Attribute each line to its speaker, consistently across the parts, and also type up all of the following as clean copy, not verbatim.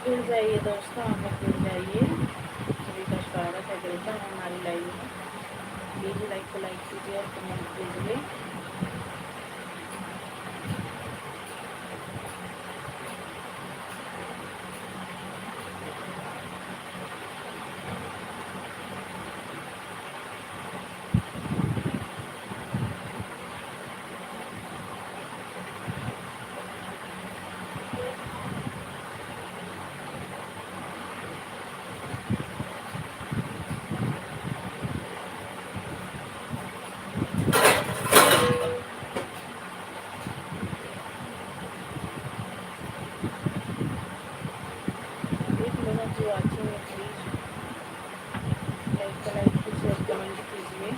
Speaker 1: जुड़ जाइए दोस्तों, आप लोग जुड़ जाइए। सभी का स्वागत है, वेलकम है हमारी लाइव में। प्लीज़ लाइक को लाइक कीजिए और कमेंट कीजिए। एक मिनट जो वाचिंग है, प्लीज़ लाइक को लाइक कीजिए और कमेंट कीजिए।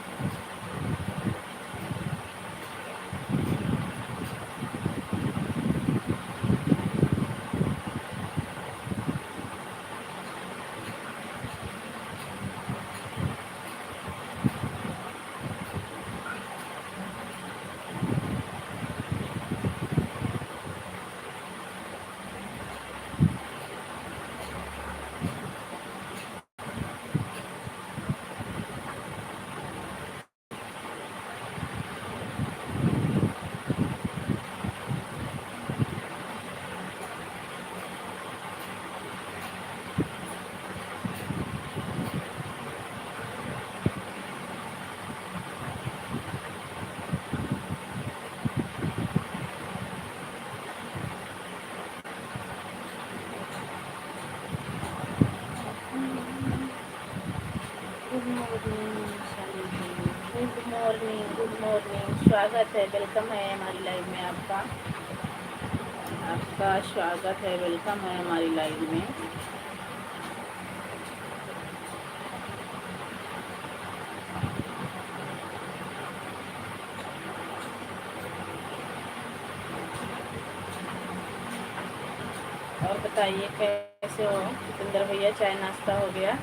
Speaker 1: गुड मॉर्निंग शालिनी जी, गुड मॉर्निंग, गुड मॉर्निंग। स्वागत है, वेलकम है हमारी लाइव में। आपका स्वागत है, वेलकम है हमारी लाइव में। और बताइए कैसे हो जितेंद्र भैया, चाय नाश्ता हो गया?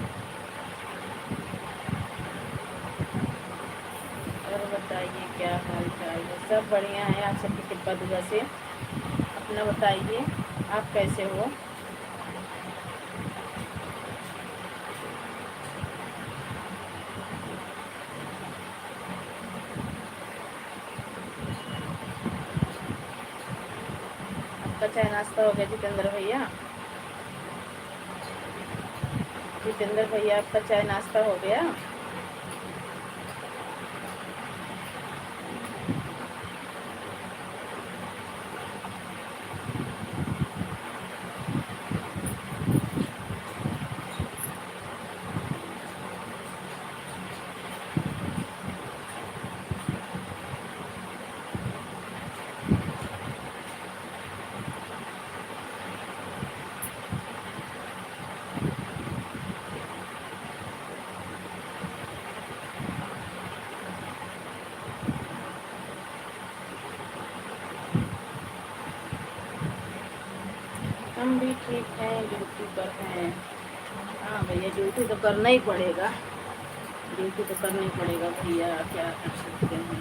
Speaker 1: और बताइए क्या हाल चाल है? सब बढ़िया है, आप सबकी कृपा दुआ से। अपना बताइए, आप कैसे हो? आपका चाय नाश्ता हो गया जितेंद्र भैया? जितेंद्र भैया, आपका चाय नाश्ता हो गया? हम भी ठीक हैं, ड्यूटी पर हैं। हाँ भैया, ड्यूटी तो करना ही पड़ेगा, ड्यूटी तो करना ही पड़ेगा भैया, क्या कर सकते हैं।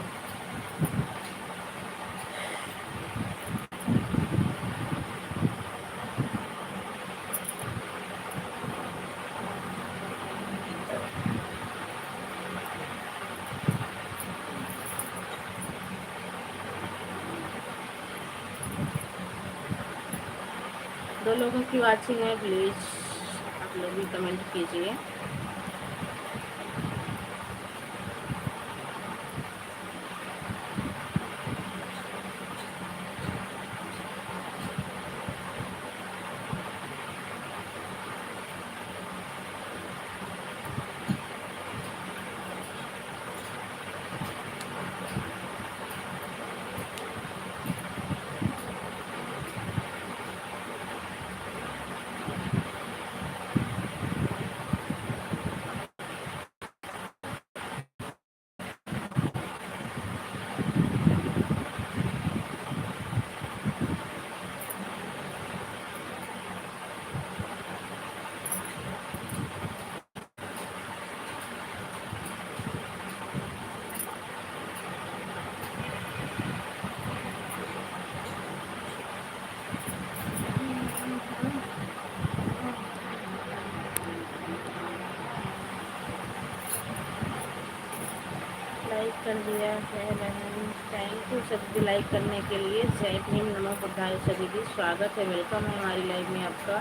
Speaker 1: दो लोगों की वाचिंग है, प्लीज़ आप लोग भी कमेंट कीजिए। लाइक कर दिया है बहन, थैंक यू सभी लाइक करने के लिए। जय भीम, नमो बुद्धाय। सभी दी स्वागत है, वेलकम है हमारी लाइव में आपका।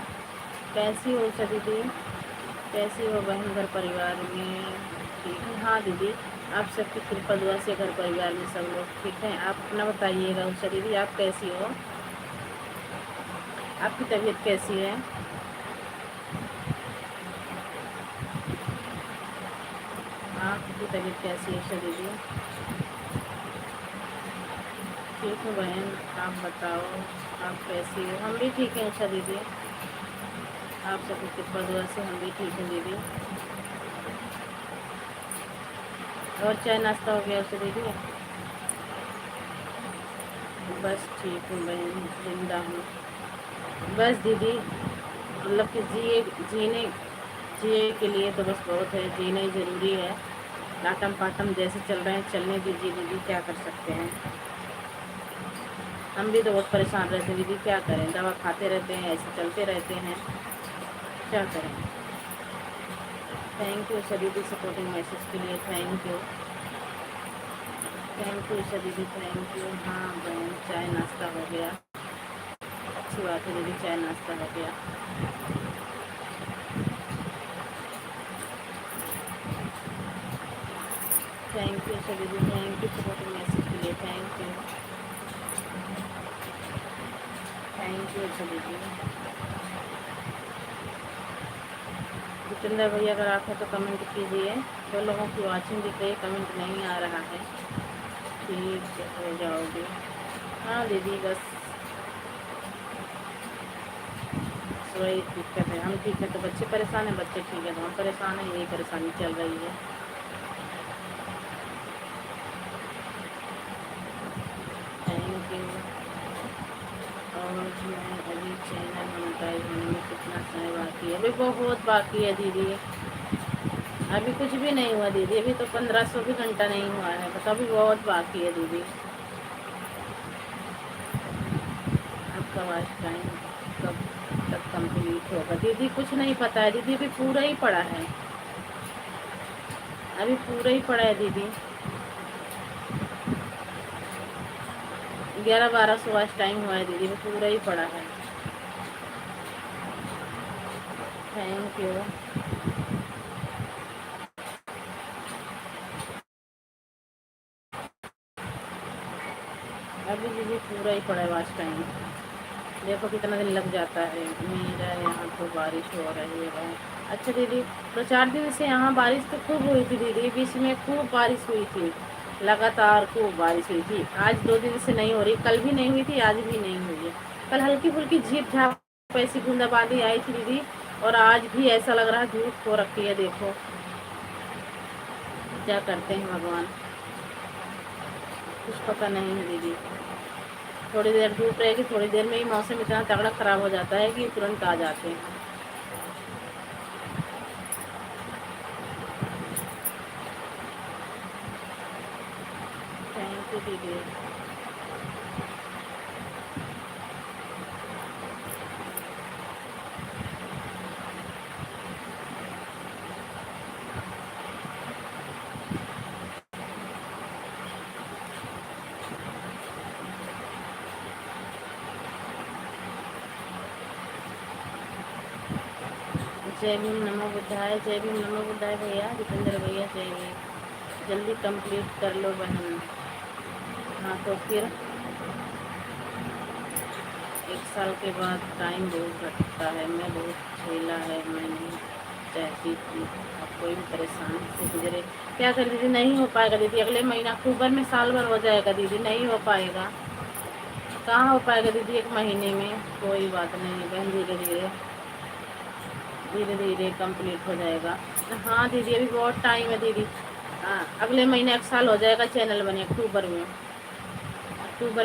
Speaker 1: कैसी हो सभी दी, कैसी हो बहन, घर परिवार में ठीक है? हाँ दीदी, आप सबकी कृपा दुआ से घर परिवार में सब लोग ठीक हैं। आप अपना बताइएगा उषा दीदी, आप कैसी हो, आपकी तबीयत कैसी है? आपकी तबीयत कैसी है उषा दीदी? ठीक हो बहन, आप बताओ आप कैसी हो? हम भी ठीक हैं उषा दीदी, आप सबकी कृपा दुआ से हम भी ठीक हैं दीदी। और चाय नाश्ता हो गया उषा दीदी? बस ठीक हूँ बहन, जिंदा हूँ बस दीदी। मतलब कि जिए के लिए तो बस बहुत है, जीना ही ज़रूरी है। लाटम पाटम जैसे चल रहे हैं चलने दीजिए दीदी, क्या कर सकते हैं। हम भी तो बहुत परेशान रहते हैं दीदी, क्या करें, दवा खाते रहते हैं, ऐसे चलते रहते हैं, क्या करें। थैंक यू सभी दी सपोर्टिंग मैसेज के लिए, थैंक यू सभी दी, थैंक यू। हाँ बहन, चाय नाश्ता हो गया, अच्छी बात है दीदी, चाय नाश्ता हो गया। थैंक यू सभी दी, थैंक यू सपोर्टिंग मैसेज के लिए, थैंक यू सभी दी। जितेंद्र भैया अगर आप हैं तो कमेंट कीजिए। दो लोगों की वॉचिंग दिख रही है, कमेंट नहीं आ रहा है। ठीक हो जाओगे? हाँ दीदी, बस वही दिक्कत है, हम ठीक है तो बच्चे परेशान हैं, बच्चे ठीक है तो हम परेशान हैं, यही परेशानी चल रही है। Thank you. और मैं अभी चैनल मोनेटाइज होने में कितना समय बाकी है? अभी बहुत बाकी है दीदी, अभी कुछ भी नहीं हुआ दीदी, अभी तो 1500 भी घंटा नहीं हुआ है, बस अभी बहुत बाकी है दीदी। आपका वाच टाइम कब तक कंप्लीट होगा दीदी? कुछ नहीं पता है दीदी, अभी पूरा ही पड़ा है, अभी पूरा ही पड़ा है दीदी। 11-12 वाच टाइम हुआ है दीदी, अभी पूरा ही पड़ा है। Thank you. अभी दीदी पूरा ही पड़ा है वाच टाइम, देखो कितना दिन लग जाता है। मेरा यहाँ तो बारिश हो रही है। अच्छा दीदी, 2-4 दिन से यहाँ बारिश तो खूब हुई थी दीदी, बीच में खूब बारिश हुई थी, लगातार खूब बारिश हुई थी। आज 2 दिन से नहीं हो रही, कल भी नहीं हुई थी, आज भी नहीं हुई है। कल हल्की फुल्की झीप झाप ऐसी बूंदाबांदी आई थी दीदी, और आज भी ऐसा लग रहा है धूप हो रखी है। देखो क्या करते हैं भगवान, कुछ पता नहीं है दीदी। थोड़ी देर धूप रहेगी, थोड़ी देर में ही मौसम इतना तगड़ा ख़राब हो जाता है कि तुरंत आ जाते हैं। थैंक यू दीदी। जय भीम नमो बुद्धाय, जय भीम नमो बुद्धाय भैया, जितेंद्र भैया जय भीम। जल्दी कंप्लीट कर लो बहन। हाँ तो फिर 1 साल के बाद टाइम बहुत घटता है, मैं बहुत झेला है, मैं नहीं चाहती थी अब कोई भी परेशानी से गुजरे। क्या कर दीदी, नहीं हो पाएगा दीदी, अगले महीना अक्टूबर में साल भर हो जाएगा दीदी, नहीं हो पाएगा, कहाँ हो पाएगा दीदी 1 महीने में। कोई बात नहीं बहन, धीरे धीरे धीरे धीरे कंप्लीट हो जाएगा। हाँ दीदी, अभी बहुत टाइम है दीदी। अगले महीने 1 साल हो जाएगा चैनल बने, अक्टूबर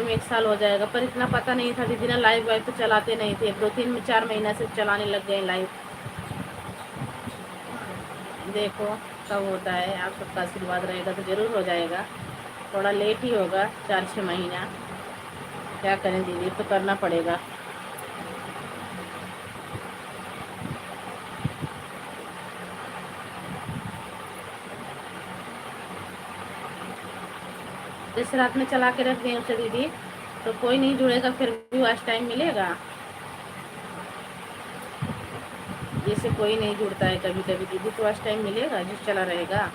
Speaker 1: में 1 साल हो जाएगा। पर इतना पता नहीं था दीदी ना, लाइव वाइव तो चलाते नहीं थे, 2-3-4 महीना से चलाने लग गए लाइव। देखो कब होता है, आप सबका आशीर्वाद रहेगा तो ज़रूर हो जाएगा, थोड़ा लेट ही होगा, 4-6 महीना। क्या करें दीदी, तो करना पड़ेगा। जैसे रात में चला के रख दें उसे दीदी तो कोई नहीं जुड़ेगा, फिर भी वॉच टाइम मिलेगा। जैसे कोई नहीं जुड़ता है कभी कभी दीदी तो वॉच टाइम मिलेगा जो चला रहेगा।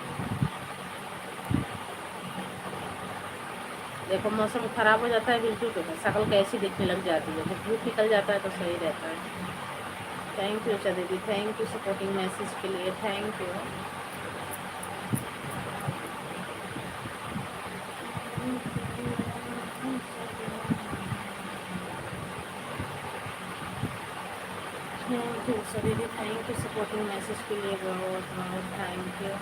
Speaker 1: देखो मौसम ख़राब हो जाता है बिल्कुल तो शक्ल कैसी दिखने लग जाती है, जब धूप निकल जाता है तो सही रहता है। थैंक यू उषा दीदी, थैंक यू सपोर्टिंग मैसेज के लिए, thank you. Thank you Usha दीदी, थैंक यू सपोर्टिंग मैसेज के लिए, बहुत बहुत thank you.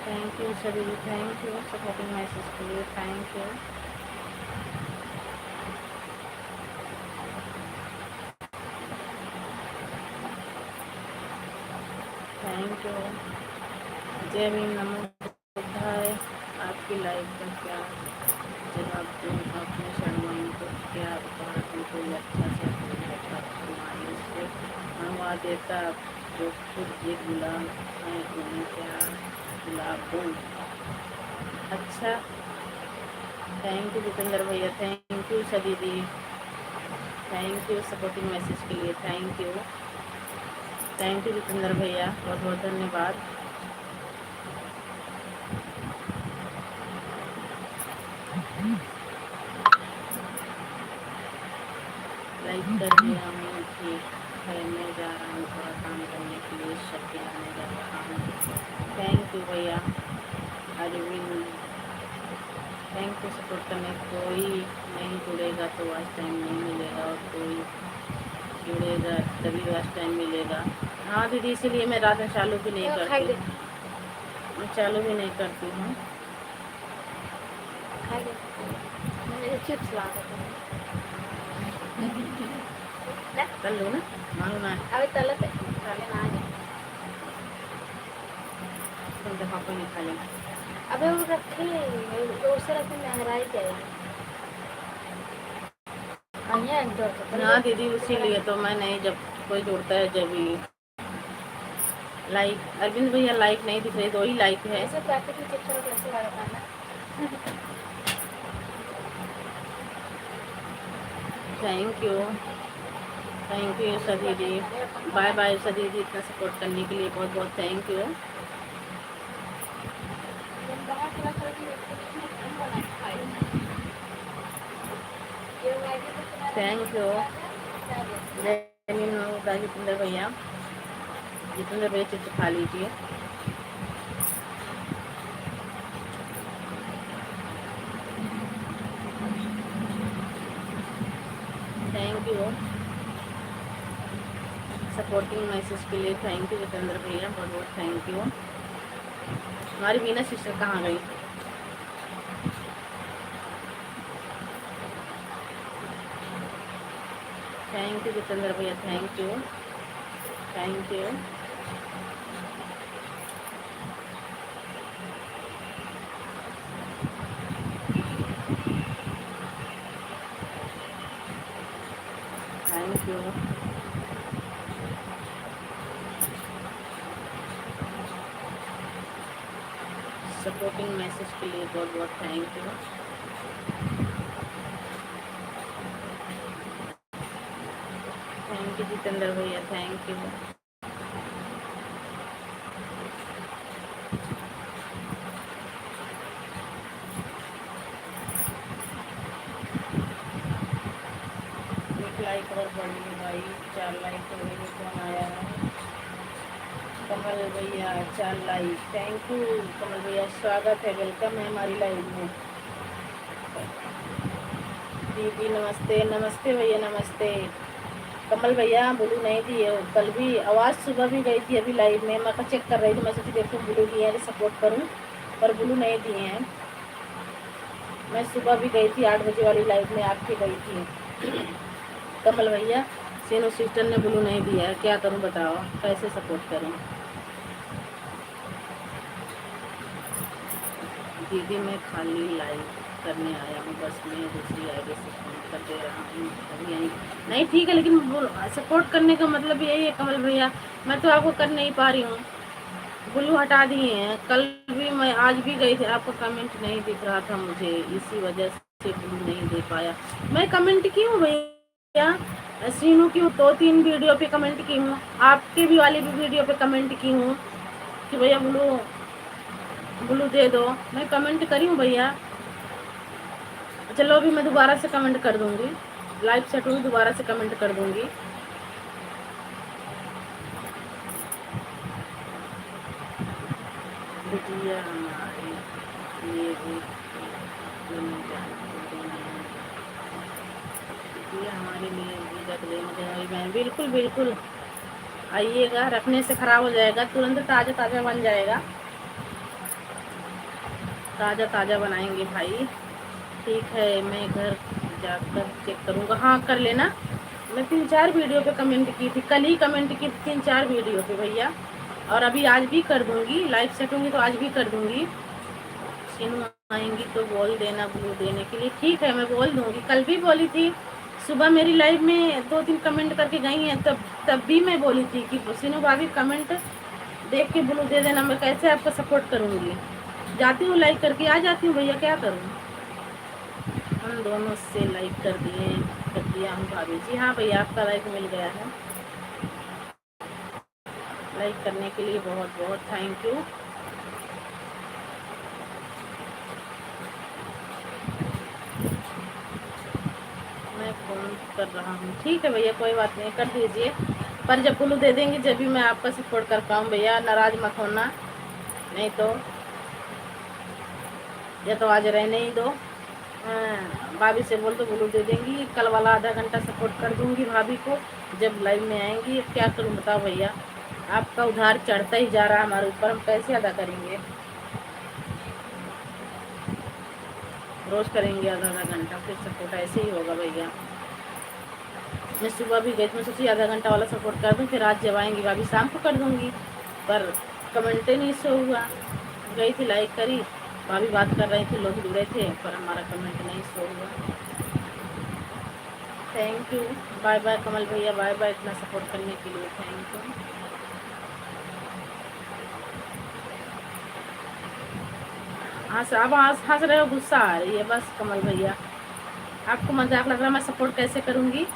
Speaker 1: Thank you Usha दीदी, थैंक यू सपोर्टिंग मैसेज के लिए, थैंक यू। Thank you. जय भीम, नमो बुद्धाय। आपकी लाइफ का क्या जवाब दूँ अपने शर्माई को, क्या अपराध में कोई अच्छा सा तुम्हारे से मनवा देता जो खुद एक गुलाम है, उन्हें क्या गुलाब दूँ। अच्छा, थैंक यू जितेंद्र भैया, थैंक यू दीदी, थैंक यू सपोर्टिंग मैसेज के लिए, thank you. Thank you Jitendra भैया, बहुत बहुत धन्यवाद। लाइक कर दिया मैं, ठीक है मैं जा रहा हूँ थोड़ा काम करने के लिए, शक्ति आने जा रहा हूँ। थैंक यू भैया अरविंद, थैंक यू सपोर्ट करने। कोई नहीं जुड़ेगा तो आज टाइम नहीं मिलेगा, और कोई जुड़ेगा तभी आज टाइम मिलेगा। हाँ दीदी, इसीलिए मैं रात में चालू भी नहीं करती, मैं चालू भी नहीं करती हूँ। चिप्स ला तल लो ना, मानो ना अबे तलत है तले ना आए तुम पापा नहीं खा लेना। अबे वो रखे जोर से रखे, महंगाई जाएगी। हाँ दीदी, उसीलिए तो मैं नहीं, जब कोई जुड़ता है जब ही लाइक। अरविंद भैया लाइक नहीं दिख रही, 2 ही लाइक है। Thank you, thank you Usha दीदी, बाय बाय उषा दीदी, इतना सपोर्ट करने के लिए बहुत बहुत thank you. Thank you Jitendra भैया, जितेंद्र भैया चिप्स खा लीजिए। थैंक यू सपोर्टिंग मैसेज के लिए, थैंक यू जितेंद्र भैया, बहुत बहुत थैंक यू। हमारी मीना सिस्टर कहाँ गई? थैंक यू जितेंद्र भैया, thank you, thank you. Thank you supporting message के लिए, बहुत बहुत thank you. Thank you Jitendra भैया, थैंक यू। लाइक और बढ़िए भाई, 4 लाइक हो गई, कौन आया है? कमल भैया 4 लाइक, थैंक यू कमल भैया, स्वागत है, वेलकम है हमारी लाइव में। दीदी नमस्ते, नमस्ते भैया, नमस्ते। कमल भैया ब्लू नहीं दिए हो, कल भी आवाज़ सुबह भी गई थी अभी लाइव में, मैं चेक कर रही थी, मैं सोची देखूँ ब्लू दिए हैं सपोर्ट करूँ, पर ब्लू नहीं दिए हैं। मैं सुबह भी गई थी 8 बजे वाली लाइव में आपकी गई थी। कमल भैया सीनू सिस्टर ने ब्लू नहीं दिया है, क्या करूं बताओ, कैसे सपोर्ट करूं। दीदी मैं खाली लाइव करने आया हूँ, बस मैं दूसरी आईडी से फोन कर दे रहा हूँ अभी यहीं। नहीं ठीक है, लेकिन सपोर्ट करने का मतलब यही है कमल भैया, मैं तो आपको कर नहीं पा रही हूँ, ब्लू हटा दिए हैं। कल भी मैं, आज भी गई थी, आपका कमेंट नहीं दिख रहा था मुझे, इसी वजह से ब्लू नहीं दे पाया। मैं कमेंट की हूँ भैया, सीनू की 2-3 वीडियो पे कमेंट की हूँ, आपके भी वाली भी वीडियो पे कमेंट की हूँ कि भैया ब्लू ब्लू दे दो, मैं कमेंट करी हूँ भैया। चलो अभी मैं दोबारा से कमेंट कर दूंगी, लाइव सेट हुई दोबारा से कमेंट कर दूंगी। बिटिया हमारे लिए भी बिटिया हमारे लिए भी रख लेंगे मैं, बिल्कुल बिल्कुल आइएगा, रखने से खराब हो जाएगा, तुरंत ताज़ा ताज़ा बन जाएगा, ताज़ा ताज़ा बनाएंगे भाई। ठीक है मैं घर जाकर चेक करूँगा, हाँ कर लेना। मैं 3-4 वीडियो पे कमेंट की थी, कल ही कमेंट की थी 3-4 वीडियो पे भैया, और अभी आज भी कर दूंगी, लाइव सेट होंगी तो आज भी कर दूंगी। सीनू आएंगी तो बोल देना ब्लू देने के लिए, ठीक है मैं बोल दूंगी। कल भी बोली थी, सुबह मेरी लाइव में 2-3 कमेंट करके गई हैं, तब भी मैं बोली थी कि सीनू भाभी कमेंट देख के ब्लू दे देना, मैं कैसे आपको सपोर्ट करूँगी, जाती हूँ लाइक करके आ जाती हूँ भैया, क्या करूँ। हम दोनों से लाइक कर दिया हूँ भाभी जी, हाँ भैया आपका लाइक मिल गया है, लाइक करने के लिए बहुत बहुत थैंक यू। मैं फ़ोन कर रहा हूँ, ठीक है भैया कोई बात नहीं, कर दीजिए, पर जब ब्लू दे देंगे जब भी मैं आपका सपोर्ट कर पाऊँ भैया, नाराज़ मत होना, नहीं तो या तो आज रहने ही दो। भाभी से बोल तो ब्लू दे देंगी, कल वाला आधा घंटा सपोर्ट कर दूंगी भाभी को जब लाइव में आएंगी। अब क्या करूँ बताओ भैया, आपका उधार चढ़ता ही जा रहा है हमारे ऊपर, हम कैसे अदा करेंगे, रोज़ करेंगे आधा आधा घंटा, फिर सपोर्ट ऐसे ही होगा भैया। मैं सुबह भी गई थी, मैं सोची आधा घंटा वाला सपोर्ट कर दूँ, फिर आज जब आएंगी भाभी शाम को कर दूँगी, पर कमेंटे नहीं शो हुआ। गई थी लाइक करी, भाभी बात कर रही थी, लोग जुड़े थे, पर हमारा कमेंट नहीं शो हुआ। थैंक यू, बाय बाय कमल भैया, बाय बाय, इतना सपोर्ट करने के लिए थैंक यू। अब हंस रहे हो, गुस्सा आ रही है बस कमल भैया, आपको मजाक लग रहा है, मैं सपोर्ट कैसे करूँगी।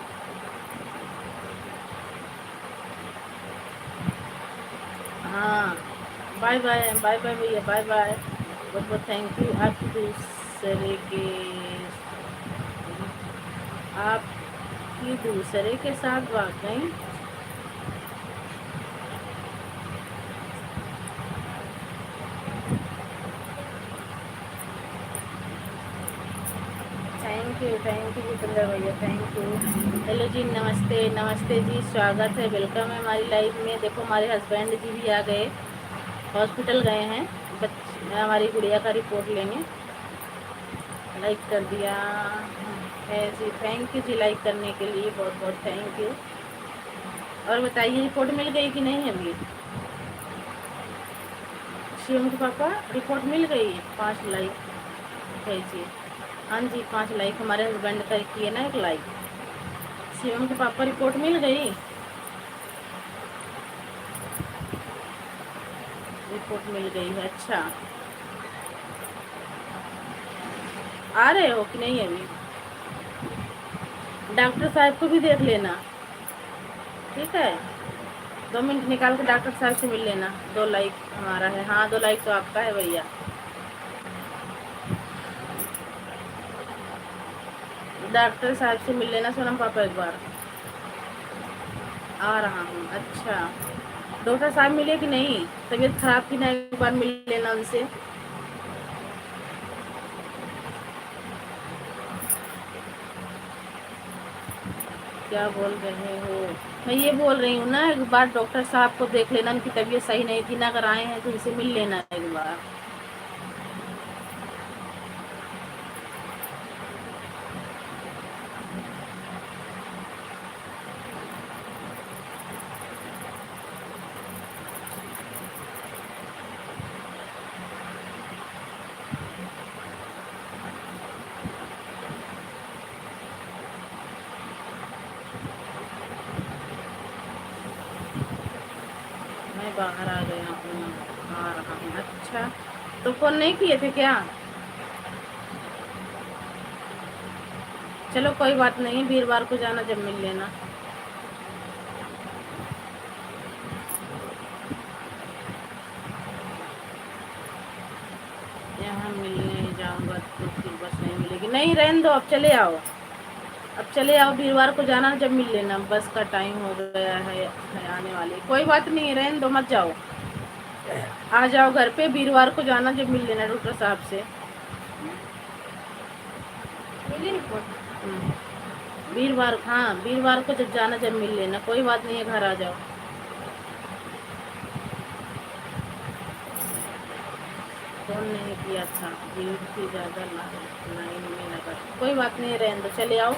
Speaker 1: हाँ बाय बाय, बाय बाय भैया, बाय बाय, बहुत बहुत थैंक यू। आपकी दूसरे के साथ वाकई थैंक यू जितेंद्र भैया, थैंक यू। हेलो जी, नमस्ते नमस्ते जी, स्वागत है, वेलकम है हमारी लाइफ में। देखो हमारे हस्बैंड जी भी आ गए, हॉस्पिटल गए हैं, हमारी गुड़िया का रिपोर्ट लेने। लाइक कर दिया है जी, थैंक यू जी लाइक करने के लिए, बहुत बहुत थैंक यू। और बताइए रिपोर्ट मिल गई कि नहीं अभी, शिवम के पापा रिपोर्ट मिल गई, 5 लाइक भेजिए। हाँ जी 5 लाइक हमारे हस्बैंड का किए ना, 1 लाइक। शिवम के पापा रिपोर्ट मिल गई, रिपोर्ट मिल गई है, अच्छा आ रहे हो कि नहीं अभी, डॉक्टर साहब को भी देख लेना, ठीक है 2 मिनट निकाल के डॉक्टर साहब से मिल लेना। 2 लाइक हमारा है, हाँ 2 लाइक तो आपका है भैया। डॉक्टर साहब से मिल लेना सोनम पापा एक बार, आ रहा हूँ। अच्छा डॉक्टर साहब मिले कि नहीं, तबीयत खराब की ना, एक बार मिल लेना उनसे। क्या बोल रहे हो, मैं ये बोल रही हूँ ना, एक बार डॉक्टर साहब को देख लेना, उनकी तबीयत सही नहीं थी ना, अगर आए हैं तो उनसे मिल लेना एक बार। मैं बाहर आ गया हूँ, आ रहा हूँ। अच्छा, तो फ़ोन नहीं किए थे क्या? चलो कोई बात नहीं, वीरवार को जाना, जब मिल लेना। यहाँ मिलने जाऊँगा तो फिर बस नहीं मिलेगी। नहीं, रहने दो, अब चले आओ, अब चले आओ, वीरवार को जाना, जब मिल लेना। बस का टाइम हो गया है आने वाली। कोई बात नहीं, रहने दो, मत जाओ, आ जाओ घर पे। वीरवार को जाना, जब मिल लेना डॉक्टर साहब से। वीरवार, हाँ वीरवार को जब जाना, जब मिल लेना। कोई बात नहीं है, घर आ जाओ। फोन नहीं किया था, भीड़ थी ज़्यादा, लाइन में लगा। कोई बात नहीं, रहने दो, चले आओ,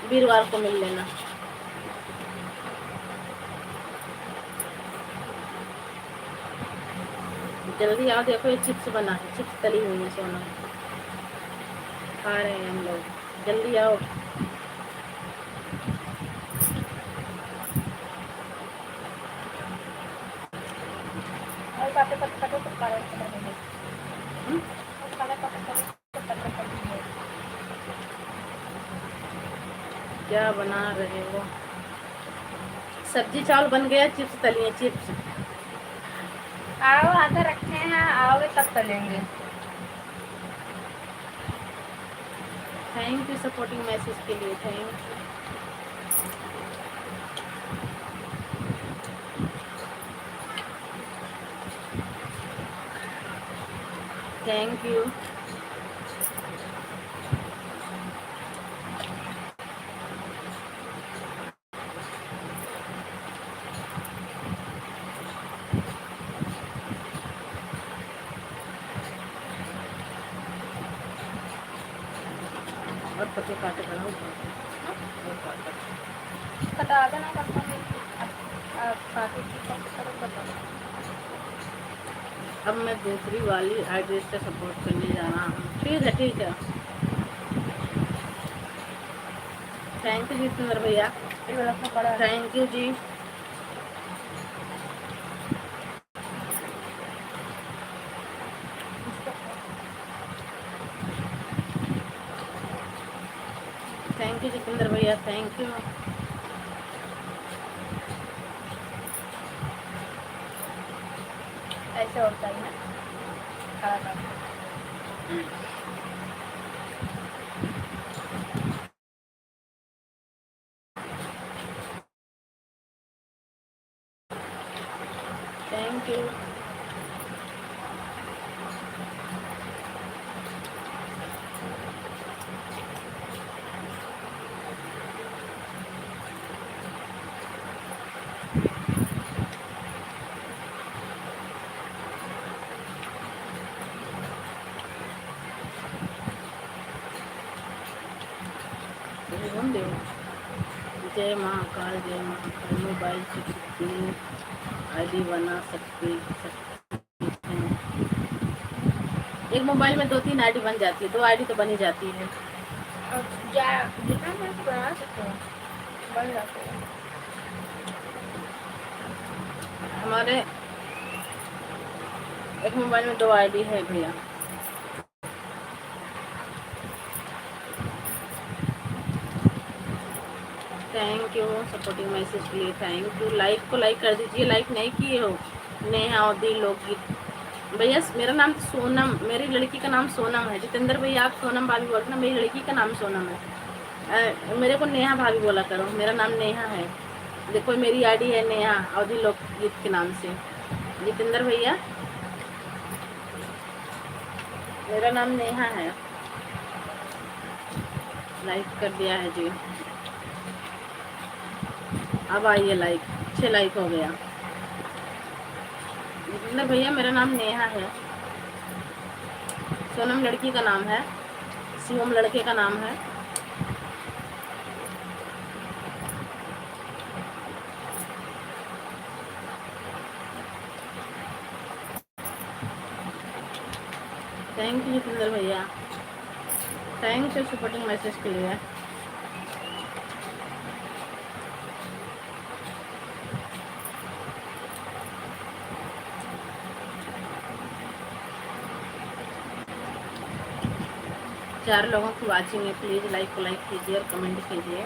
Speaker 1: वीरवार को मिल लेना। जल्दी आओ, देखो ये चिप्स बना है, चिप्स तली हुई है सोना, खा रहे हैं हम लोग। जल्दी आओ। क्या बना रहे हो? सब्जी चावल बन गया, चिप्स तली है, चिप्स।
Speaker 2: आओ, आधा रखे हैं, आओगे तब तलेंगे।
Speaker 1: थैंक यू सपोर्टिंग मैसेज के लिए, थैंक यू। Thank you. और पत्ते काटे बनाओ,
Speaker 2: कटा देना,
Speaker 1: अब मैं दूसरी वाली आईडी से सपोर्ट करने जा रहा हूँ। ठीक है, ठीक है। थैंक यू जी सुंदर भैया, थैंक यू जी। थैंक यू जितेंद्र भैया, थैंक यू।
Speaker 2: ऐसे होता है ना,
Speaker 1: थैंक यू। जय महाकाल, जय महाकाल। मोबाइल से कितनी आईडी बना सकते हैं? एक मोबाइल में 2-3 आईडी बन जाती है, 2 आईडी तो बनी जाती है।
Speaker 2: जितना मैं बना सकते हो, बन जाते हैं।
Speaker 1: हमारे एक मोबाइल में 2 आईडी है भैया। थैंक यू सपोर्टिंग मैसेज के लिए, थैंक यू। लाइक को लाइक कर दीजिए, लाइक नहीं किए हो। नेहा और दी लोकगीत भैया, मेरा नाम सोनम, मेरी लड़की का नाम सोनम है। जितेंद्र भैया आप सोनम भाभी बोलते ना, मेरी लड़की का नाम सोनम है। मेरे को नेहा भाभी बोला करो, मेरा नाम नेहा है। देखो मेरी आईडी है नेहा अवधि लोकगीत के नाम से। जितेंद्र भैया मेरा नाम नेहा है। लाइक कर दिया है जी। अब आइए लाइक, 6 लाइक हो गया। जितेंद्र भैया मेरा नाम नेहा है, सोनम लड़की का नाम है, शिवम लड़के का नाम है। थैंक यू जितेंद्र भैया, थैंक यू सपोर्टिंग मैसेज के लिए। 4 लोगों की वाचिंग है, प्लीज़ लाइक कीजिए और कमेंट कीजिए।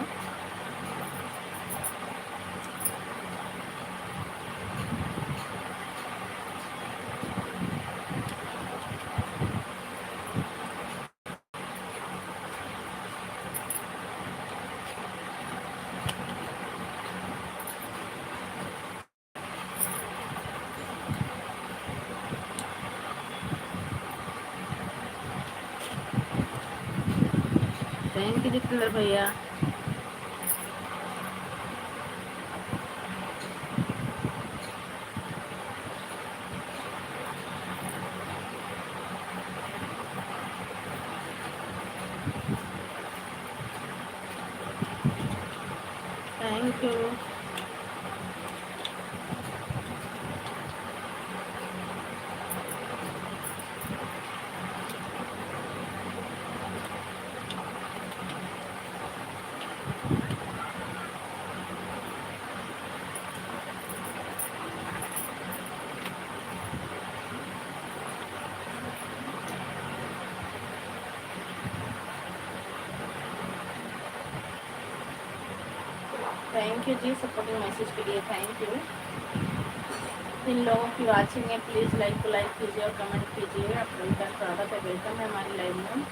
Speaker 1: थैंक यू जितेंद्र भैया। Thank you. थैंक यू जी सपोर्टिंग मैसेज के लिए, थैंक यू। 3 लोगों की वाचिंग है, प्लीज़ लाइक कीजिए और कमेंट कीजिए। आप लोगों का स्वागत है, वेलकम है हमारी लाइव में।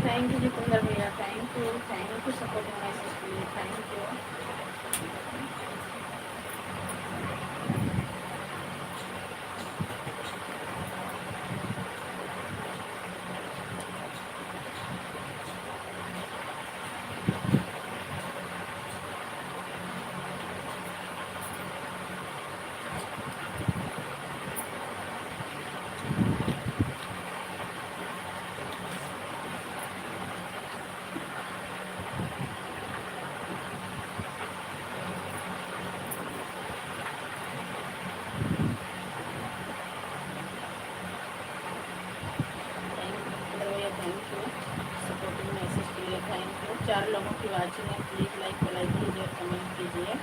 Speaker 1: थैंक यू जितेंद्र भैया, थैंक यू सपोर्टिंग मैसेज के लिए, thank you. Thank you supporting message के लिए, थैंक यू। 4 लोगों की वाचिंग है, प्लीज़ लाइक कीजिए और कमेंट कीजिए।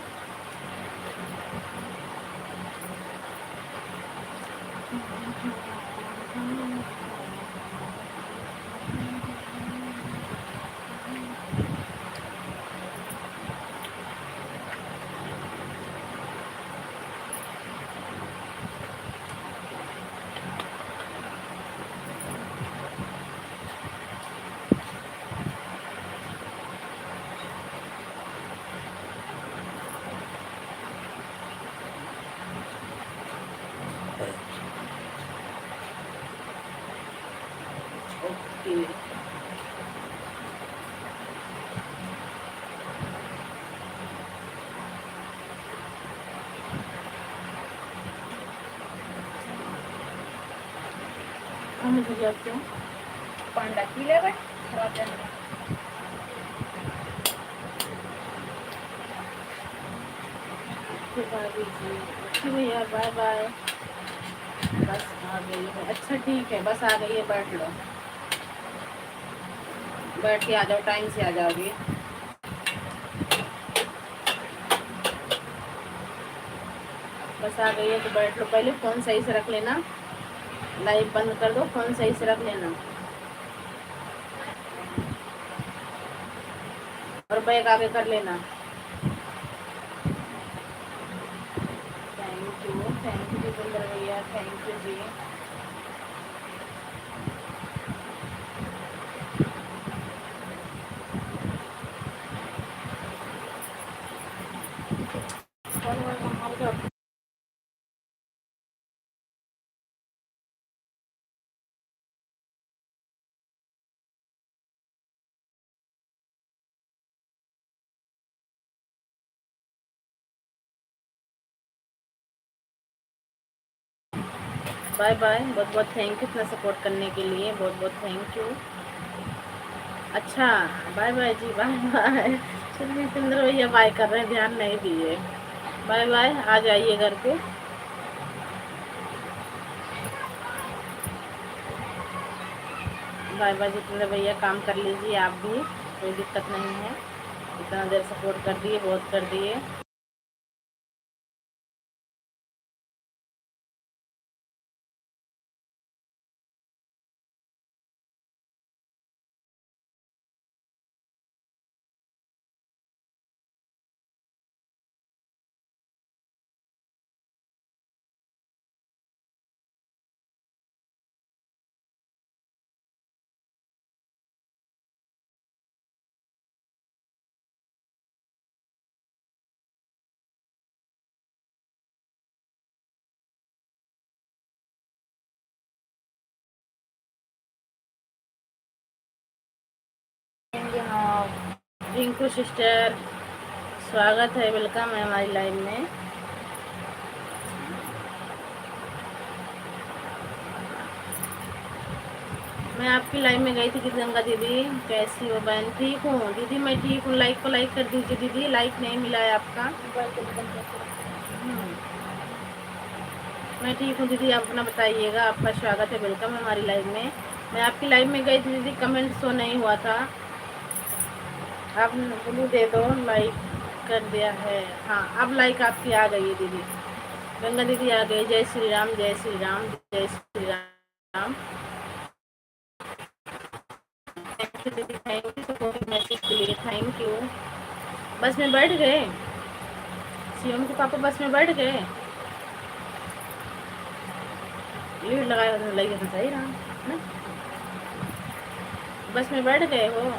Speaker 1: ओके हम जाते हैं
Speaker 2: पांडा की ले गए राजा ने।
Speaker 1: भैया बाय बाय। बस आ गई है, अच्छा ठीक है, बस आ गई है, बैठ लो, बैठ के आ जाओ, टाइम से आ जाओगी। बस आ गई है तो बैठ लो, पहले फ़ोन सही से रख लेना, लाइव बंद कर दो, फ़ोन सही से रख लेना और बैग आगे कर लेना। थैंक यू जितेंद्र भैया, थैंक यू जी। बाय बाय, बहुत बहुत थैंक यू इतना सपोर्ट करने के लिए, बहुत बहुत थैंक यू। अच्छा बाय बाय जी, बाय बाय। चलिए जितेंद्र भैया बाय कर रहे हैं, ध्यान नहीं दिए। बाय बाय, आ जाइए घर पे। बाय बाय जितेंद्र भैया, काम कर लीजिए आप भी, कोई दिक्कत नहीं है। इतना देर सपोर्ट कर दिए, बहुत कर दिए।
Speaker 2: हाँ,
Speaker 1: रिंकू सिस्टर, स्वागत है, वेलकम है हमारी लाइव में। मैं आपकी लाइव में गई थी कि गंगा दीदी कैसी हो बहन? ठीक हूँ दीदी, मैं ठीक हूँ। लाइक को लाइक कर दीजिए दीदी, लाइक नहीं मिला है आपका। मैं ठीक हूँ दीदी, आप अपना बताइएगा। आपका स्वागत है, वेलकम है हमारी लाइव में। मैं आपकी लाइव में गई थी दीदी, कमेंट शो नहीं हुआ था। आप ब्लू दे दो, लाइक कर दिया है। हाँ, अब लाइक आपकी आ गई है दीदी। गंगा दीदी आ गई। जय श्री राम, जय श्री राम, जय श्री राम। थैंक यू दीदी, थैंक यू सपोर्टिंग मैसेज के लिए, थैंक यू। बस में बैठ गए शिवम के पापा, बस में बैठ गए। लीड लगाया तो लगे तो सही रहा ना। बस में बैठ गए हो।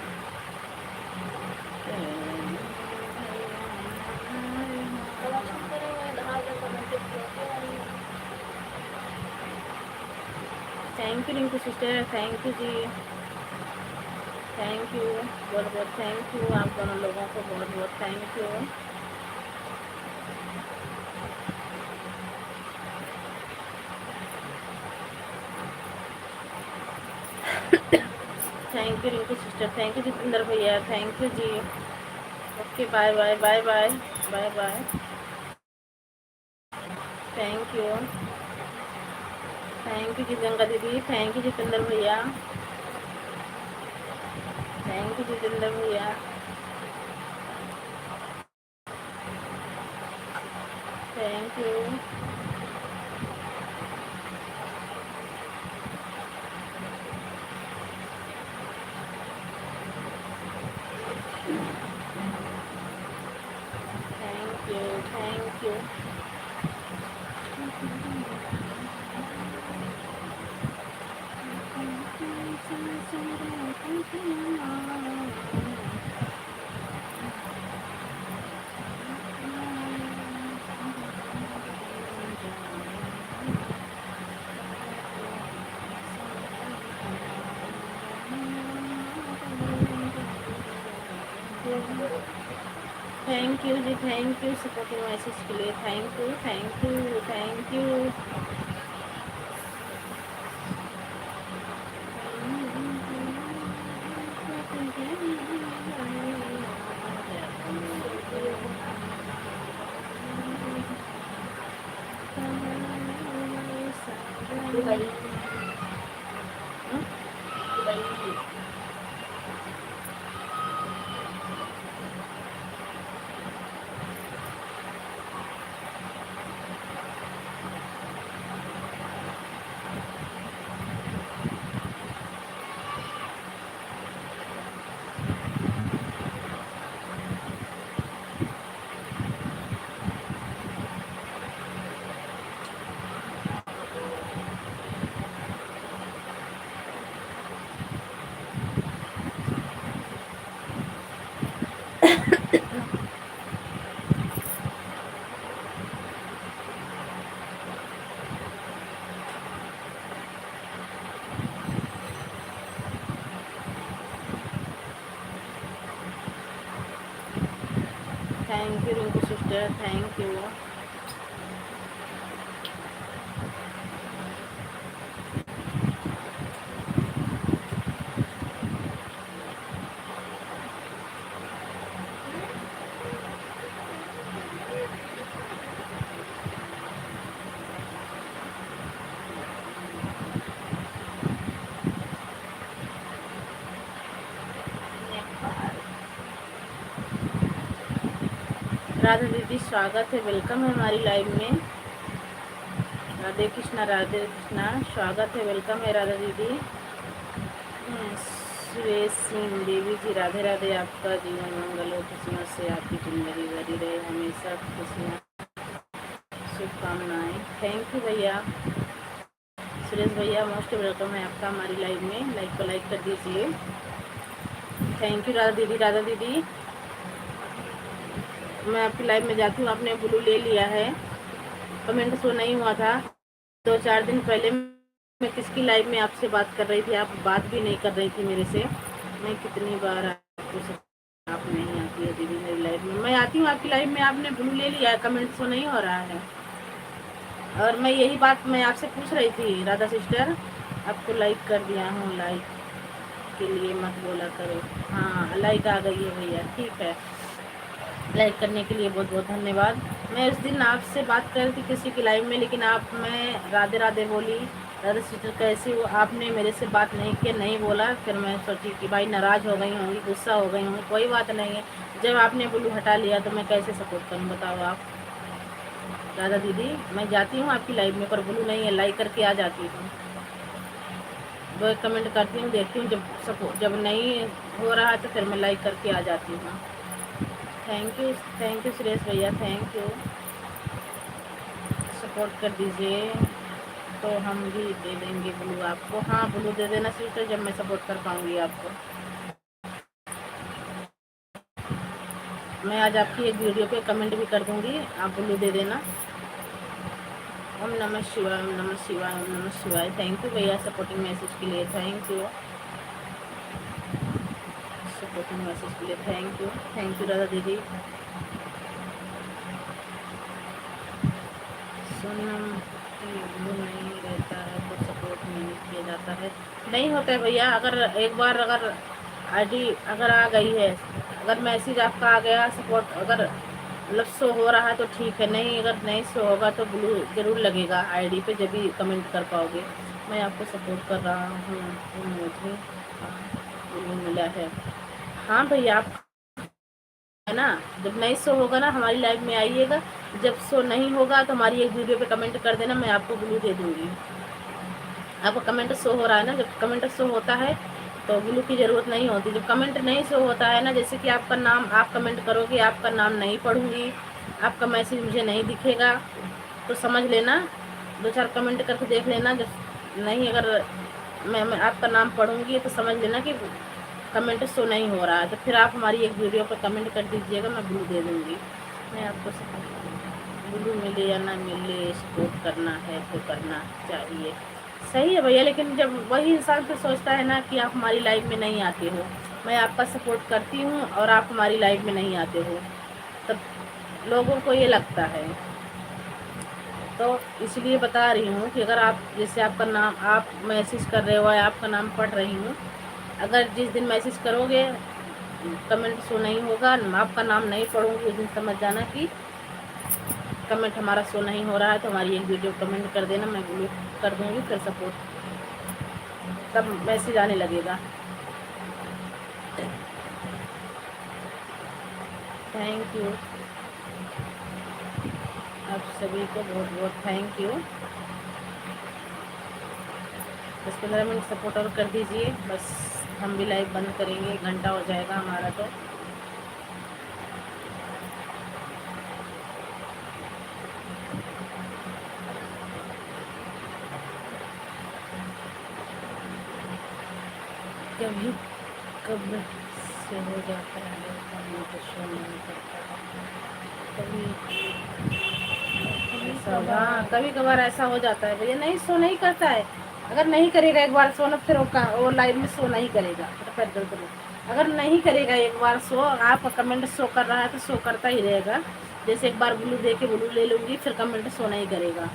Speaker 1: Thank you Rinku sister, thank you जी, थैंक यू, बहुत बहुत थैंक यू। आप दोनों लोगों को बहुत बहुत thank you. Thank you Rinku sister, thank you Jitendra भैया, थैंक यू जी। Okay, bye bye, bye bye, bye bye, thank you, thank you जी गंगा दीदी, थैंक यू जितेंद्र भैया, थैंक यू जितेंद्र भैया, thank you. Thank you, thank you. Thank you जी, thank you supporting message के लिए, thank you, thank you, thank you.
Speaker 2: Dubai,
Speaker 1: hmm?
Speaker 2: Dubai.
Speaker 1: Thank you Rinku sister, thank you. Radha दीदी स्वागत है, वेलकम है हमारी लाइव में। राधे कृष्णा राधे कृष्णा, स्वागत है, वेलकम है राधा दीदी। सुरेश सिंह देवी जी, राधे राधे, आपका जीवन मंगल हो, खुशियों से आपकी जिंदगी भरी रहे, हमेशा खुशियाँ शुभकामनाएं। थैंक यू भैया। सुरेश भैया मोस्ट वेलकम है आपका हमारी लाइव में, लाइक को लाइक कर दीजिए। थैंक यू राधा दीदी। राधा दीदी मैं आपकी लाइव में जाती हूँ, आपने ब्लू ले लिया है, कमेंट शो नहीं हुआ था। 2-4 दिन पहले मैं किसकी लाइव में आपसे बात कर रही थी, आप बात भी नहीं कर रही थी मेरे से। मैं कितनी बार आपको आप नहीं आती है दीदी मेरी लाइव में। मैं आती हूँ आपकी लाइव में, आपने ब्लू ले लिया है, कमेंट शो नहीं हो रहा है। और मैं यही बात मैं आपसे पूछ रही थी राधा सिस्टर, आपको लाइक कर दिया हूँ, लाइक के लिए मत बोला करो। हाँ लाइक आ गई है भैया, ठीक है, लाइक करने के लिए बहुत बहुत धन्यवाद। मैं उस दिन आपसे बात कर रही थी किसी की लाइव में, लेकिन आप मैं राधे राधे बोली, राधे सिस्टर कैसी हो, आपने मेरे से बात नहीं किया, नहीं बोला। फिर मैं सोची कि भाई नाराज़ हो गई होंगी, गुस्सा हो गई होंगी। कोई बात नहीं है, जब आपने ब्लू हटा लिया तो मैं कैसे सपोर्ट करूँ बताओ आप। राधा दीदी मैं जाती हूँ आपकी लाइव में, पर ब्लू नहीं है, लाइक करके आ जाती हूँ, वो कमेंट करती हूँ, देखती हूँ, जब नहीं हो रहा है तो फिर मैं लाइक करके आ जाती हूँ। थैंक यू सुरेश भैया, थैंक यू, सपोर्ट कर दीजिए तो हम भी दे देंगे ब्लू आपको। हाँ ब्लू दे देना सिस्टर, जब मैं सपोर्ट कर पाऊँगी आपको। मैं आज आपकी एक वीडियो पे कमेंट भी कर दूँगी, आप ब्लू दे देना। ओम नमः शिवाय, ओम नमः शिवाय, ओम नमः शिवाय। थैंक यू भैया सपोर्टिंग मैसेज के लिए, थैंक यू सपोर्टिंग मैसेज के लिए, थैंक यू राधा दीदी। सोनम ब्लू नहीं रहता है तो सपोर्ट नहीं किया जाता है, नहीं होता है भैया। अगर एक बार अगर आईडी अगर आ गई है, अगर मैसेज आपका आ गया सपोर्ट, अगर मतलब शो हो रहा है तो ठीक है, नहीं अगर नहीं शो होगा तो ब्लू ज़रूर लगेगा आईडी पे, जब भी कमेंट कर पाओगे। मैं आपको सपोर्ट कर रहा हूँ तो मुझे ब्लू मिला है। हाँ भैया आप है ना, जब नहीं शो होगा ना हमारी लाइव में आइएगा, जब शो नहीं होगा तो हमारी एक वीडियो पे कमेंट कर देना, मैं आपको ब्लू दे दूँगी। आपका कमेंट शो हो रहा है ना, जब कमेंट शो होता है तो ब्लू की ज़रूरत नहीं होती। जब कमेंट नहीं शो होता है ना, जैसे कि आपका नाम आप कमेंट करोगे, आपका नाम नहीं पढ़ूँगी, आपका मैसेज मुझे नहीं दिखेगा, तो समझ लेना, 2-4 कमेंट करके देख लेना, जब नहीं अगर मैं आपका नाम पढ़ूँगी तो समझ लेना कि कमेंट शो नहीं हो रहा है, तो फिर आप हमारी एक वीडियो पर कमेंट कर दीजिएगा, मैं ब्लू दे दूँगी। मैं आपको ब्लू मिले या ना मिले, सपोर्ट करना है तो करना चाहिए, सही है भैया। लेकिन जब वही इंसान फिर सोचता है ना कि आप हमारी लाइफ में नहीं आते हो, मैं आपका सपोर्ट करती हूँ और आप हमारी लाइफ में नहीं आते हो, तब लोगों को ये लगता है। तो इसलिए बता रही हूँ कि अगर आप जैसे आपका नाम आप मैसेज कर रहे हो या आपका नाम पढ़ रही हूँ, अगर जिस दिन मैसेज करोगे कमेंट शो नहीं होगा, आपका नाम नहीं पढ़ूँगी, उस दिन समझ जाना कि कमेंट हमारा शो नहीं हो रहा है, तो हमारी एक वीडियो कमेंट कर देना, मैं ब्लू कर दूँगी, फिर सपोर्ट तब मैसेज आने लगेगा। थैंक यू आप सभी को बहुत बहुत थैंक यू। 10-15 मिनट सपोर्ट और कर दीजिए, बस हम भी लाइव बंद करेंगे, 1 घंटा हो जाएगा हमारा तो। कभी कब से हो जाता है तो शो नहीं करता, हाँ कभी कभार ऐसा हो जाता है भैया, नहीं शो नहीं करता है। अगर नहीं करेगा एक बार शो ना, फिर वो लाइव में शो नहीं करेगा, अगर नहीं करेगा एक बार शो, आपका कमेंट शो कर रहा है तो शो करता ही रहेगा। जैसे एक बार ब्लू दे के ब्लू ले लूँगी, फिर कमेंट शो नहीं करेगा,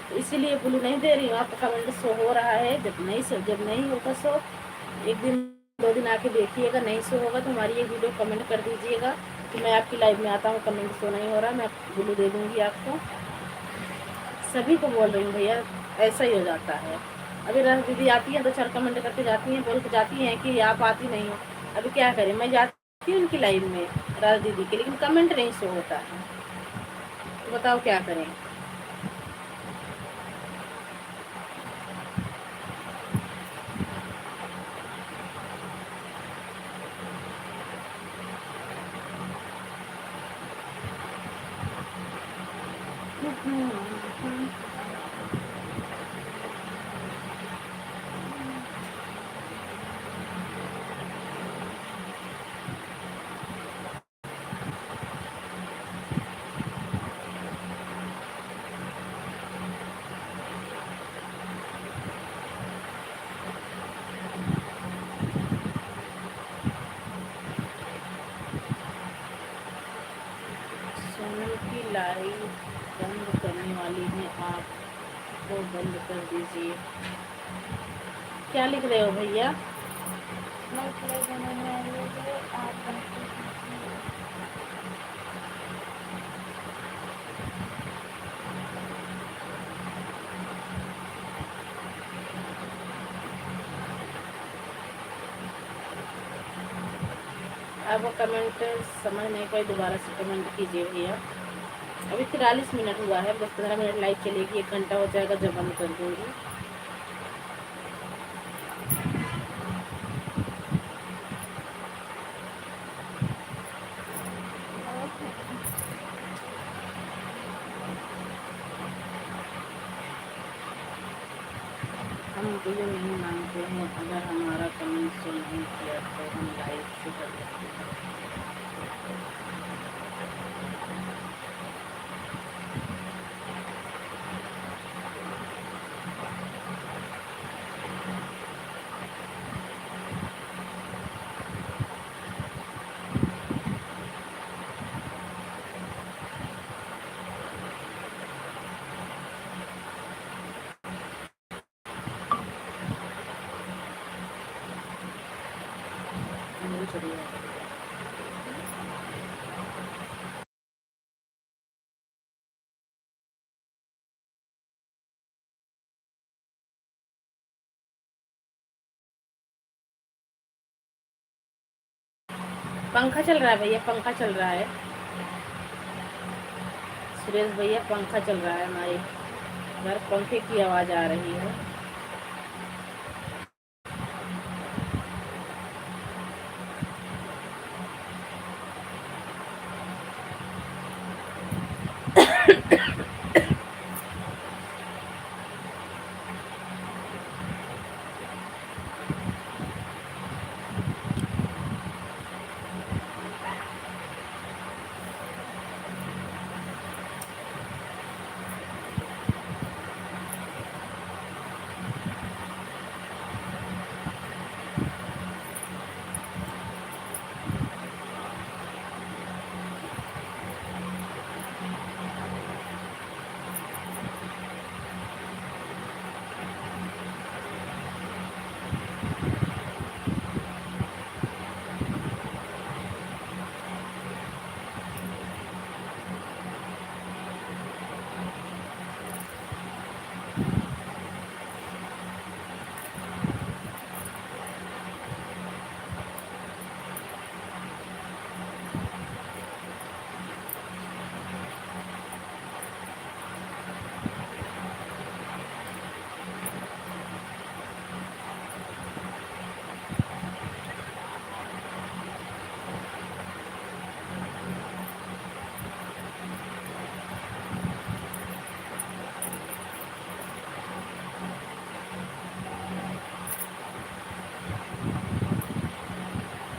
Speaker 1: तो इसीलिए ब्लू नहीं दे रही हूँ। आपका कमेंट शो हो रहा है, जब नहीं होगा शो, 1 दिन 2 दिन आके देखिएगा, नहीं शो होगा तो हमारी एक वीडियो कमेंट कर दीजिएगा कि मैं आपकी लाइव में आता हूँ, कमेंट शो नहीं हो रहा, मैं ब्लू दे दूँगी आपको। सभी को बोल रही हूँ भैया, ऐसा ही हो जाता है। अभी राधा दीदी आती हैं 2-4 कमेंट करके जाती हैं, बोल के जाती हैं कि आप आती नहीं हो। अभी क्या करें, मैं जाती हूँ उनकी लाइव में राधा दीदी के, लेकिन कमेंट नहीं शो होता है। तो बताओ क्या करें। सोनल की लाइव बंद करने वाली है, आप वो बंद कर दीजिए। क्या लिख रहे हो भैया?
Speaker 2: मैं प्ले बनाने वाली हूँ, आप बंद कर दीजिए।
Speaker 1: आप वो कमेंट समझ नहीं पाई, दोबारा से कमेंट कीजिए भैया। अभी 43 मिनट हुआ है, 10-15 मिनट लाइव चलेगी, 1 घंटा हो जाएगा जब बंद कर दूँगी। हम वीडियो नहीं मांगते हैं, अगर हमारा कमेंट सुन नहीं किया तो हम लाइव से कर सकते हैं। नहीं चलिए। पंखा चल रहा है भैया, पंखा चल रहा है। सुरेश भैया पंखा चल रहा है, हमारे घर पंखे की आवाज़ आ रही है।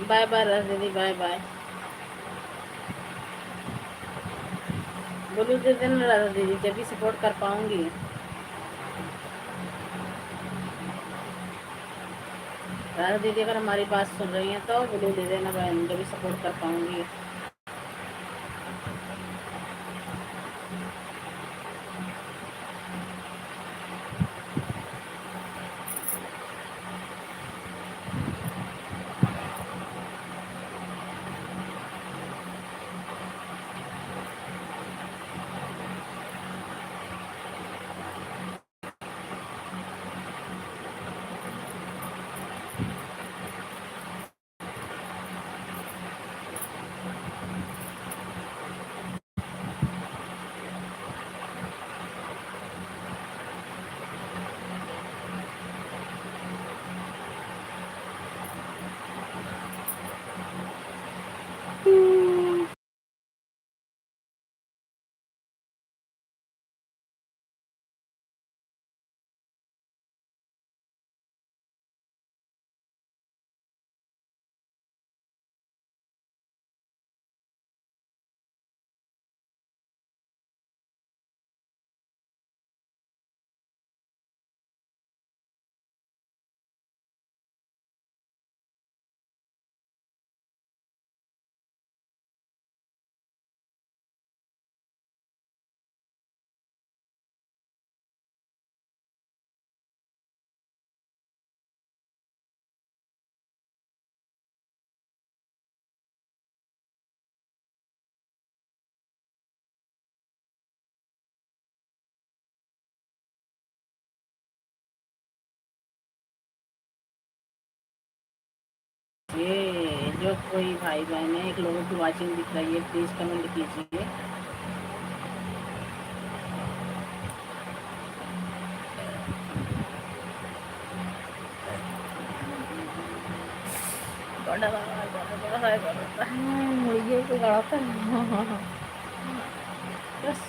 Speaker 1: बाय बाय राज दीदी, बाय बाय। बोलू दे देना राधा दीदी, जब भी सपोर्ट कर पाऊंगी। राधा दीदी अगर हमारी बात सुन रही हैं तो बोलू दे देना बहन, जब भी सपोर्ट कर पाऊंगी। कोई भाई बहन है, एक लोगों की वाचिंग दिख रही है, प्लीज़ कमेंट कीजिए।
Speaker 2: मुर्गियों को गड़ाता है।
Speaker 1: बस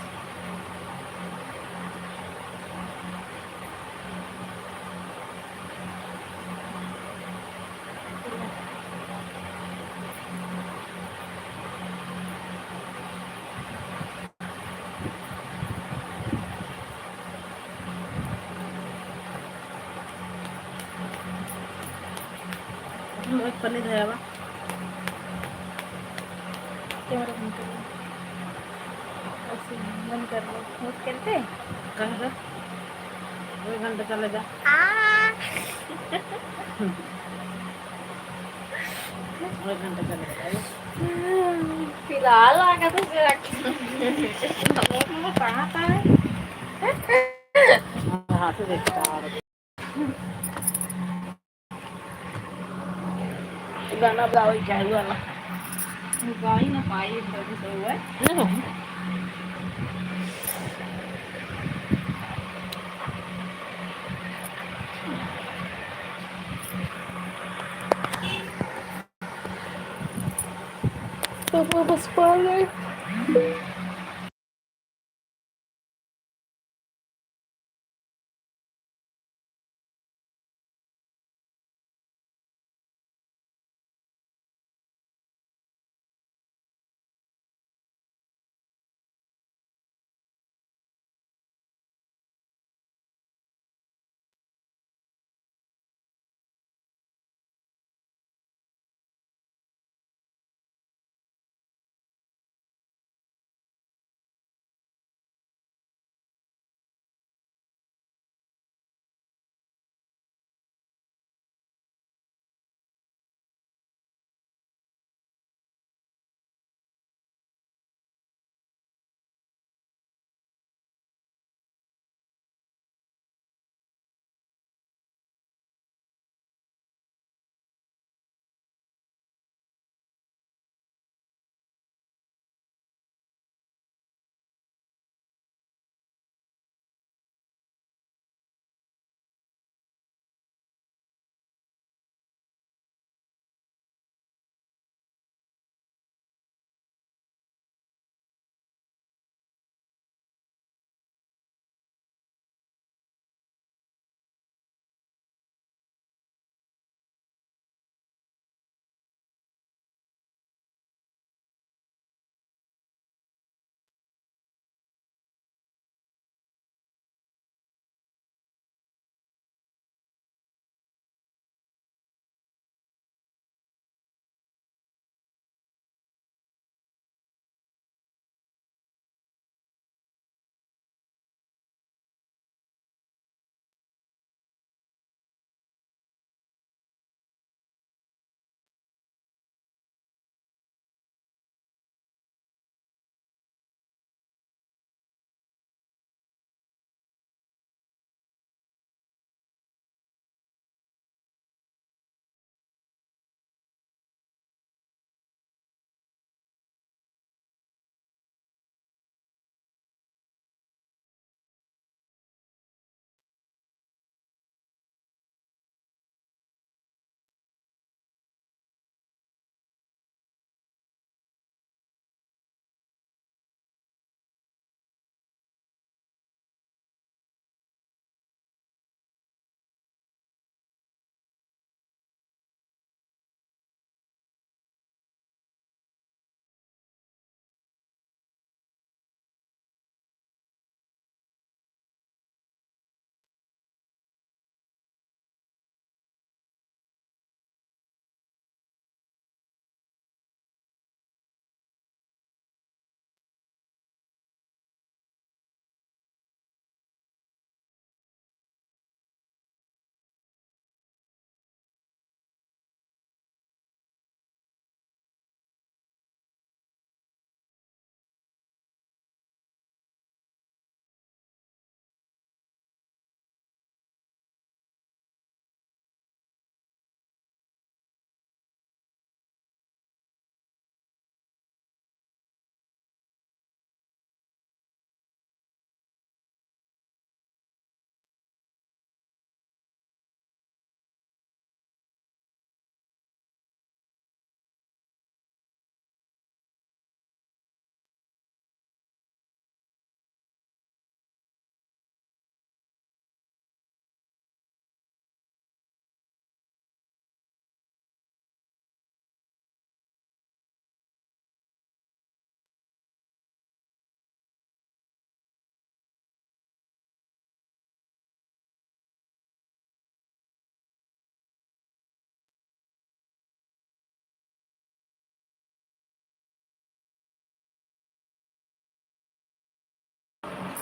Speaker 1: एक पनीर है बा
Speaker 2: कैमरा बंद कर लो, ऐसे बंद कर लो, नोट करते
Speaker 1: कहेगा 1 घंटा चले जा। और 1 घंटा चले जाएगा।
Speaker 2: फिलहाल आकर तो कहाँ था है?
Speaker 1: हाथ से देखता है। गाना बजाओ क्या हुआ ना?
Speaker 2: गा ही ना पाई इधर से हुआ है। तो वो बस पड़ गए।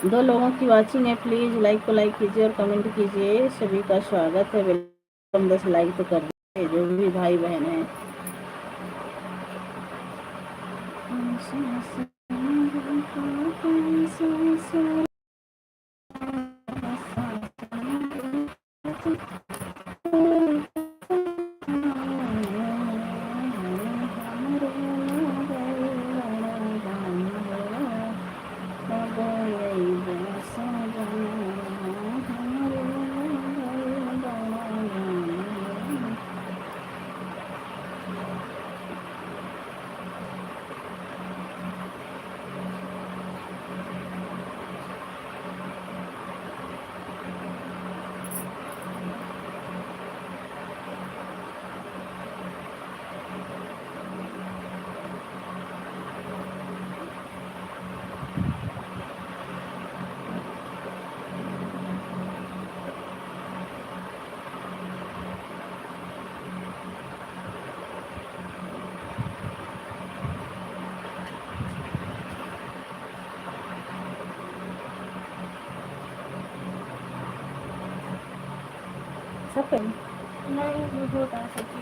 Speaker 1: 2 लोगों की वाचिंग है, प्लीज़ लाइक को लाइक कीजिए और कमेंट कीजिए। सभी का स्वागत है, वेलकम। 10 लाइक तो कर दीजिए जो भी भाई बहन हैं। सब कहीं
Speaker 2: नहीं होता सकती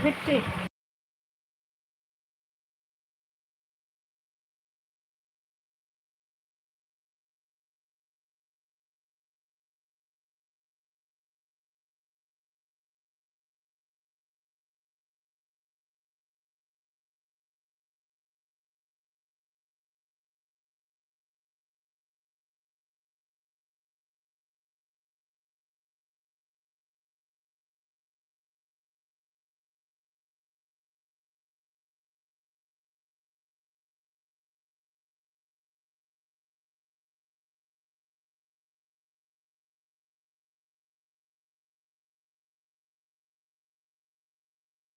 Speaker 2: 50